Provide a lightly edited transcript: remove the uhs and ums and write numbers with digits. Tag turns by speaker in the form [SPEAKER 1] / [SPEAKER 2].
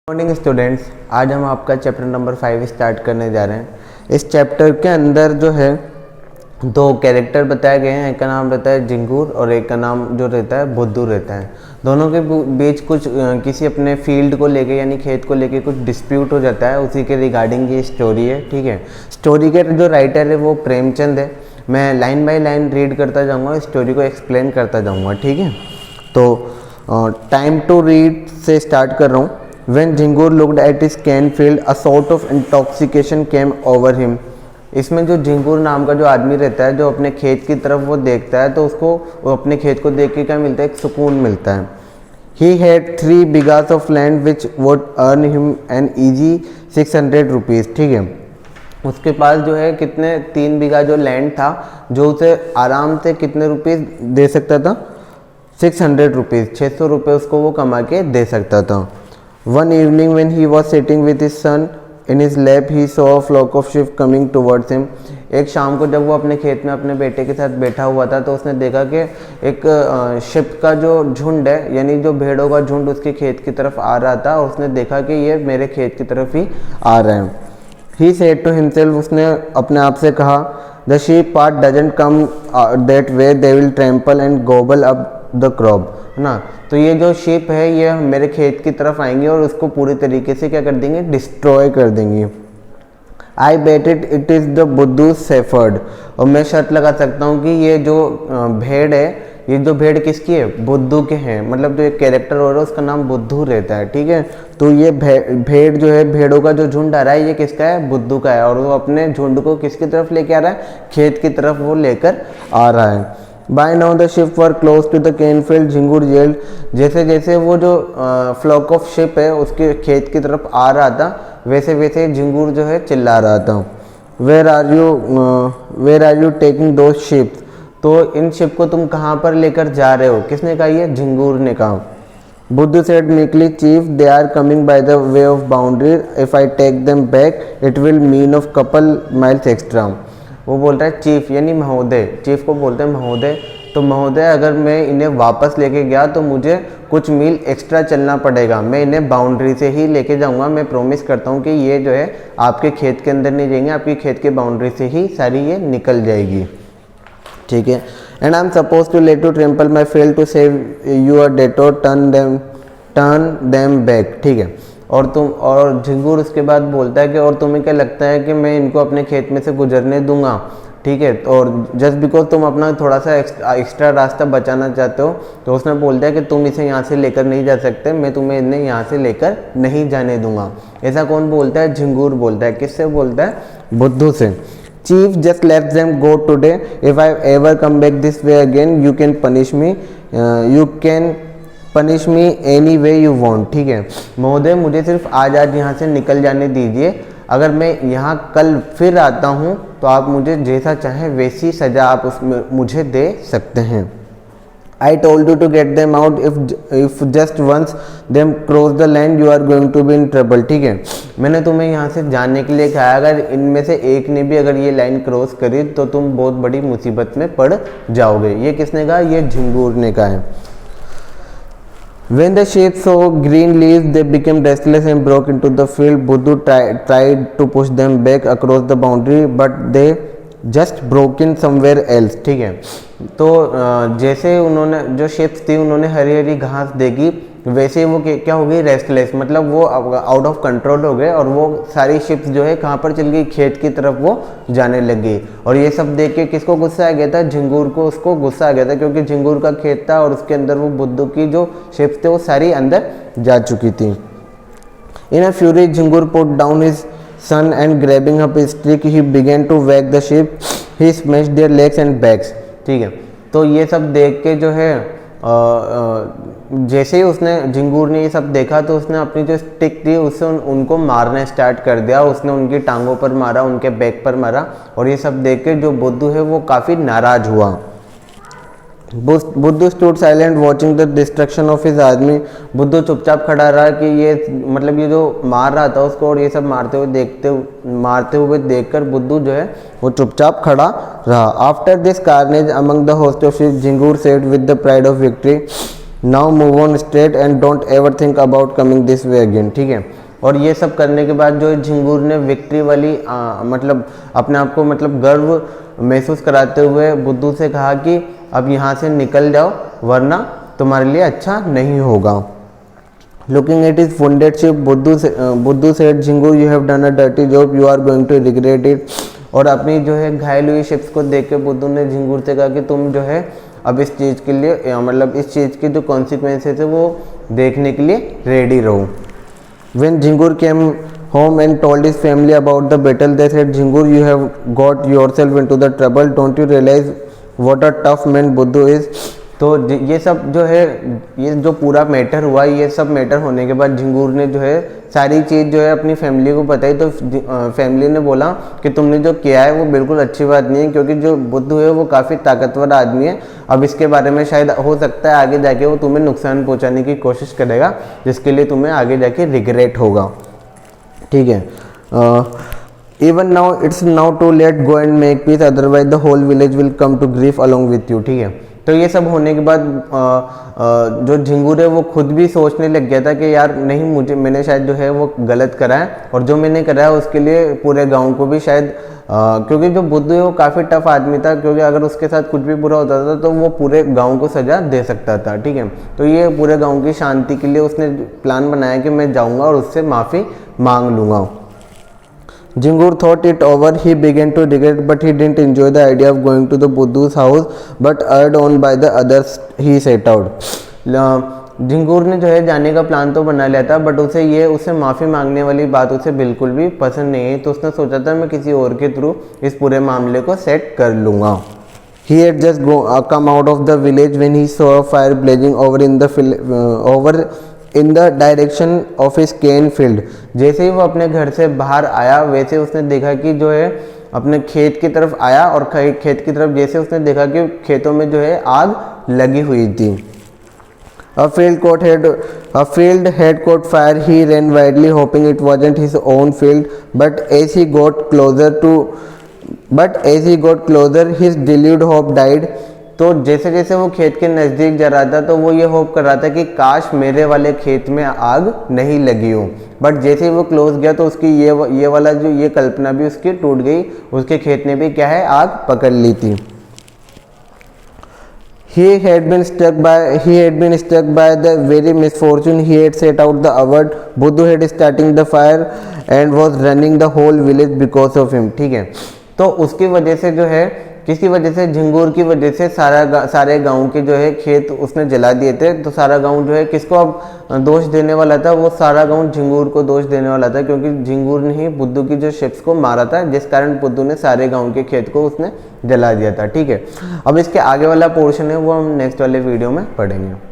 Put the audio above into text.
[SPEAKER 1] Morning students, आज हम आपका चैप्टर नंबर 5 स्टार्ट करने जा रहे हैं। इस चैप्टर के अंदर जो है दो कैरेक्टर बताए गए हैं। एक का नाम रहता है झिंगूर और एक का नाम जो रहता है बुद्धू रहता है। दोनों के बीच कुछ किसी अपने फील्ड को लेके यानी खेत को लेके कुछ डिस्प्यूट हो जाता है। उसी के रिगार्डिंग ये स्टोरी है। ठीक है, स्टोरी के जो राइटर है वो प्रेमचंद है। मैं लाइन बाय लाइन रीड करता जाऊँगा, स्टोरी को एक्सप्लेन करता जाऊँगा। ठीक है, तो टाइम टू रीड से स्टार्ट कर रहा हूँ। When Jingur looked at his cane field, a sort of intoxication came over him. इसमें जो झिंगूर नाम का जो आदमी रहता है, जो अपने खेत की तरफ वो देखता है, तो उसको वो अपने खेत को देख के क्या मिलता है, एक सुकून मिलता है। He had 3 bighas of land which would earn him an easy 600 rupees. ठीक है, उसके पास जो है कितने 3 बीघा जो लैंड था, जो उसे आराम से कितने रुपीज़ दे सकता था, 600 रुपीज़, 600 रुपये उसको वो कमा के दे सकता था। One evening when he was sitting with his son in his lap, he saw a flock of sheep coming towards him. एक शाम को जब वो अपने खेत में अपने बेटे के साथ बैठा हुआ था, तो उसने देखा कि एक शिप का जो झुंड है यानी जो भेड़ों का झुंड उसके खेत की तरफ आ रहा था, और उसने देखा कि ये मेरे खेत की तरफ ही आ रहे हैं। He said to himself, उसने अपने आप से कहा, the sheep part doesn't come that way, they will trample and gobble up the crop. है ना, तो ये जो शीप है ये मेरे खेत की तरफ आएंगे और उसको पूरी तरीके से क्या कर देंगे, डिस्ट्रॉय कर देंगी। आई बेट इट इज़ द बुद्धू सेफर्ड, और मैं शर्त लगा सकता हूँ कि ये जो भेड़ है, ये जो भेड़ किसकी है, बुद्धू के हैं। मतलब जो एक कैरेक्टर हो रहा है उसका नाम बुद्धू रहता है। ठीक है, तो ये भेड़ जो है, भेड़ों का जो झुंड आ रहा है ये किसका है, बुद्धू का है, और वो अपने झुंड को किसकी तरफ लेके आ रहा है, खेत की तरफ वो लेकर आ रहा है। By now the sheep were close to the cane field. झिंगूर yelled. जैसे जैसे वो जो फ्लॉक ऑफ शिप है उसके खेत की तरफ आ रहा था, वैसे वैसे झिंगूर जो है चिल्ला रहा था। Where are you taking those sheep? तो इन शिप को तुम कहाँ पर लेकर जा रहे हो, किसने कहा, ये झिंगूर ने कहा। बुद्धू said meekly, chief, they are coming by the way of boundary. If I take them back, it will mean of couple miles extra. वो बोल रहा है चीफ यानी महोदय, चीफ को बोलते हैं महोदय। तो महोदय, अगर मैं इन्हें वापस लेके गया तो मुझे कुछ मील एक्स्ट्रा चलना पड़ेगा, मैं इन्हें बाउंड्री से ही लेके जाऊंगा। मैं प्रॉमिस करता हूँ कि ये जो है आपके खेत के अंदर नहीं जाएंगे, आपकी खेत के बाउंड्री से ही सारी ये निकल जाएगी। ठीक है, and I am suppose to let you trample my fail to save your detour, turn them back. ठीक है, और झिंगूर उसके बाद बोलता है कि और तुम्हें क्या लगता है कि मैं इनको अपने खेत में से गुजरने दूंगा। ठीक है, और जस्ट बिकॉज तुम अपना थोड़ा सा एक्स्ट्रा रास्ता बचाना चाहते हो, तो उसने बोलता है कि तुम इसे यहाँ से लेकर नहीं जा सकते, मैं तुम्हें इन्हें यहाँ से लेकर नहीं जाने दूंगा। ऐसा कौन बोलता है, झिंगूर बोलता है। किससे बोलता है, बुद्धू से। Chief just let them go today, if I ever come back this way again you can punish me, punish me any way you want. ठीक है, महोदय मुझे सिर्फ आज यहाँ से निकल जाने दीजिए, अगर मैं यहाँ कल फिर आता हूँ तो आप मुझे जैसा चाहें वैसी सज़ा आप उसमें मुझे दे सकते हैं। I told you to get them out, if just once them cross the land you are going to be in trouble. ठीक है, मैंने तुम्हें यहाँ से जाने के लिए कहा, अगर इनमें से एक ने भी अगर ये लाइन क्रॉस करी तो तुम बहुत बड़ी मुसीबत में पड़ जाओगे। ये किसने कहा, ये झिंगूर ने कहा है। When the sheep saw green leaves, they became restless and broke into the field. Buddhu tried to push them back across the boundary, but they just broke in somewhere else. ठीक है, तो जैसे उन्होंने जो शिप्स थी उन्होंने हरी हरी घास देखी, वैसे वो क्या हो गई, रेस्टलेस, मतलब वो आउट ऑफ कंट्रोल हो गए, और वो सारी शिप्स जो है कहाँ पर चल गई, खेत की तरफ वो जाने लग गई। और ये सब देख के किसको गुस्सा आ गया था, झिंगूर को, उसको गुस्सा आ गया था, क्योंकि झिंगूर का खेत था और उसके अंदर वो बुद्धू की जो शिप्स थे वो सारी अंदर जा चुकी थी। In a fury Jhingur put down his son and grabbing up his stick he began to whack the sheep, he smashed their legs and backs. ठीक है, तो ये सब देख के जो है जैसे ही उसने, झिंगूर ने ये सब देखा, तो उसने अपनी जो स्टिक थी उससे उनको मारना स्टार्ट कर दिया। उसने उनकी टांगों पर मारा, उनके बैक पर मारा, और ये सब देख के जो बुद्धू है वो काफ़ी नाराज हुआ। बुद्धू stood silent watching the destruction of his आदमी। बुद्धू चुपचाप खड़ा रहा कि ये मतलब ये जो मार रहा था उसको, और ये सब मारते हुए देखकर बुद्धू जो है वो चुपचाप खड़ा रहा। After this carnage among the host of sheep, Jhingur said with the pride of victory, now move on straight and don't ever think about coming this way again, ठीक है। और ये सब करने के बाद जो है झिंगूर ने विक्ट्री वाली मतलब अपने आप को मतलब गर्व महसूस कराते हुए बुद्धू से कहा कि अब यहाँ से निकल जाओ वरना तुम्हारे लिए अच्छा नहीं होगा। Looking at his wounded ship, Buddhu said Jhingur you have done a dirty job, you are going to regret it. और अपनी जो है घायल हुई शिप्स को देख के बुद्धू ने झिंगूर से कहा कि तुम जो है अब इस चीज़ के लिए मतलब इस चीज़ के जो कॉन्सिक्वेंसेस है वो देखने के लिए रेडी रहो। When Jingur came home and told his family about the battle, they said, Jingur, you have got yourself into the trouble. Don't you realize what a tough man Buddhu is? तो ये सब जो है, ये जो पूरा matter हुआ, ये सब मैटर होने के बाद झिंगूर ने जो है सारी चीज़ जो है अपनी फैमिली को बताई। तो फैमिली ने बोला कि तुमने जो किया है वो बिल्कुल अच्छी बात नहीं है, क्योंकि जो बुद्धू है वो काफ़ी ताकतवर आदमी है। अब इसके बारे में शायद हो सकता है आगे जाके वो तुम्हें नुकसान पहुंचाने की कोशिश करेगा, जिसके लिए तुम्हें आगे जाके रिग्रेट होगा, ठीक है। Even now it's now too late go and make peace, otherwise the whole village will come to grief along with you, ठीक है। तो ये सब होने के बाद जो झिंगूर है वो खुद भी सोचने लग गया था कि यार नहीं, मैंने शायद जो है वो गलत करा है, और जो मैंने करा है उसके लिए पूरे गांव को भी शायद क्योंकि जो बुद्धू है वो काफ़ी टफ आदमी था, क्योंकि अगर उसके साथ कुछ भी बुरा होता था तो वो पूरे गांव को सजा दे सकता था, ठीक है। तो ये पूरे गांव की शांति के लिए उसने प्लान बनाया कि मैं जाऊँगा और उससे माफ़ी मांग लूँगा। Jingur thought it over. He began to regret, but he didn't enjoy the idea of going to the Buddhu's house. But urged on by the others, he set out. झिंगूर ने जो है जाने का प्लान तो बना लिया था, बट उसे माफ़ी मांगने वाली बात उसे बिल्कुल भी पसंद नहीं है। तो उसने सोचा था मैं किसी और के थ्रू इस पूरे मामले को सेट कर लूँगा। He had just come out of the village when he saw a fire blazing over in the direction of his cane field. जैसे ही वो अपने घर से बाहर आया वैसे उसने देखा कि जो है अपने खेत की तरफ आया, और खेत की तरफ जैसे उसने देखा कि खेतों में जो है आग लगी हुई थी। A field had caught fire. He ran wildly, hoping it wasn't his own field. But as he got closer, his deluded hope died. तो जैसे जैसे वो खेत के नज़दीक जा रहा था तो वो ये होप कर रहा था कि काश मेरे वाले खेत में आग नहीं लगी हो। बट जैसे ही वो क्लोज गया तो उसकी ये वाला जो ये कल्पना भी उसकी टूट गई, उसके खेत ने भी क्या है आग पकड़ ली थी। He had been struck by the very misfortune he had set out the award. Buddhu had starting the fire and was running the whole village because of him, ठीक है। तो उसकी वजह से जो है, किसकी वजह से, झिंगूर की वजह से सारे गांव के जो है खेत उसने जला दिए थे। तो सारा गांव जो है किसको अब दोष देने वाला था, वो सारा गांव झिंगूर को दोष देने वाला था, क्योंकि झिंगूर ने ही बुद्धू की जो शिप्स को मारा था, जिस कारण बुद्धू ने सारे गांव के खेत को उसने जला दिया था, ठीक है। अब इसके आगे वाला पोर्शन है वो हम नेक्स्ट वाले वीडियो में पढ़ेंगे।